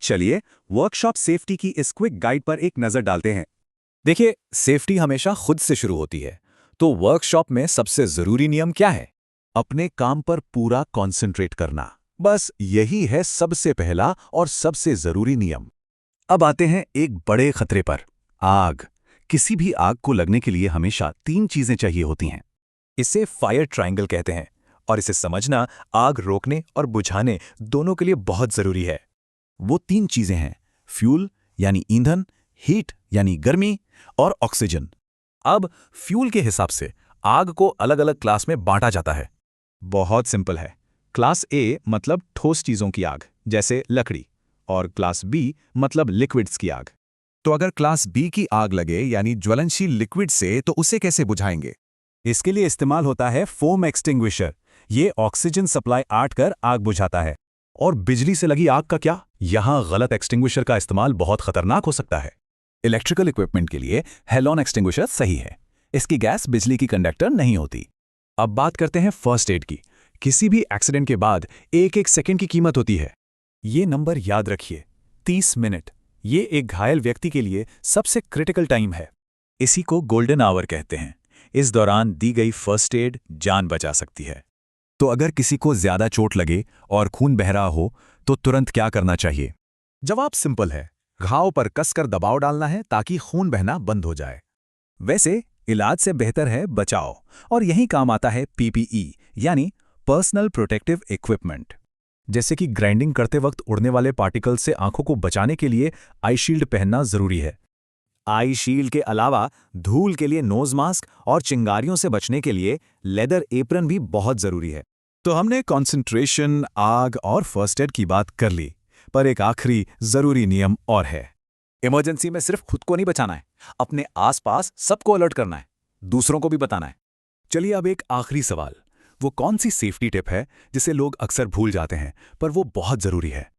चलिए workshop safety की इस क्विक गाइड पर एक नजर डालते हैं। देखिए, सेफ्टी हमेशा खुद से शुरू होती है। तो वर्कशॉप में सबसे जरूरी नियम क्या है? अपने काम पर पूरा कंसंट्रेट करना, बस यही है सबसे पहला और सबसे जरूरी नियम। अब आते हैं एक बड़े खतरे पर, आग। किसी भी आग को लगने के लिए हमेशा 3 चीजें चाहिए होती हैं। इसे फायर ट्रायंगल कहते हैं और इसे समझना आग रोकने और बुझाने दोनों के लिए बहुत जरूरी है। वो 3 चीजें हैं, फ्यूल यानी ईंधन, हीट यानी गर्मी और ऑक्सीजन। अब फ्यूल के हिसाब से आग को अलग अलग क्लास में बांटा जाता है। बहुत सिंपल है। क्लास ए मतलब ठोस चीजों की आग, जैसे लकड़ी, और क्लास बी मतलब लिक्विड्स की आग। तो अगर क्लास बी की आग लगे यानी ज्वलनशील लिक्विड से, तो उसे कैसे बुझाएंगे? इसके लिए इस्तेमाल होता है फोम एक्सटिंग्विशर। ये ऑक्सीजन सप्लाई आट कर आग बुझाता है। और बिजली से लगी आग का क्या? यहाँ गलत एक्सटिंग्विशर का इस्तेमाल बहुत खतरनाक हो सकता है। इलेक्ट्रिकल इक्विपमेंट के लिए हेलोन एक्सटिंग्विशर सही है। इसकी गैस बिजली की कंडक्टर नहीं होती। अब बात करते हैं फर्स्ट एड की। किसी भी एक्सीडेंट के बाद एक एक सेकंड की कीमत होती है। ये नंबर याद रखिए, 30 मिनट। ये एक घायल व्यक्ति के लिए सबसे क्रिटिकल टाइम है। इसी को गोल्डन आवर कहते हैं। इस दौरान दी गई फर्स्ट एड जान बचा सकती है। तो अगर किसी को ज्यादा चोट लगे और खून बह रहा हो, तो तुरंत क्या करना चाहिए? जवाब सिंपल है, घाव पर कसकर दबाव डालना है ताकि खून बहना बंद हो जाए। वैसे इलाज से बेहतर है बचाव, और यही काम आता है पीपीई यानी पर्सनल प्रोटेक्टिव इक्विपमेंट। जैसे कि ग्राइंडिंग करते वक्त उड़ने वाले पार्टिकल से आंखों को बचाने के लिए आई शील्ड पहनना जरूरी है। आई शील्ड के अलावा धूल के लिए नोज मास्क और चिंगारियों से बचने के लिए लेदर एप्रन भी बहुत जरूरी है। तो हमने कंसंट्रेशन, आग और फर्स्ट एड की बात कर ली, पर एक आखिरी जरूरी नियम और है। इमरजेंसी में सिर्फ खुद को नहीं बचाना है, अपने आसपास सबको अलर्ट करना है, दूसरों को भी बताना है। चलिए अब एक आखिरी सवाल, वो कौन सी सेफ्टी टिप है जिसे लोग अक्सर भूल जाते हैं पर वो बहुत जरूरी है?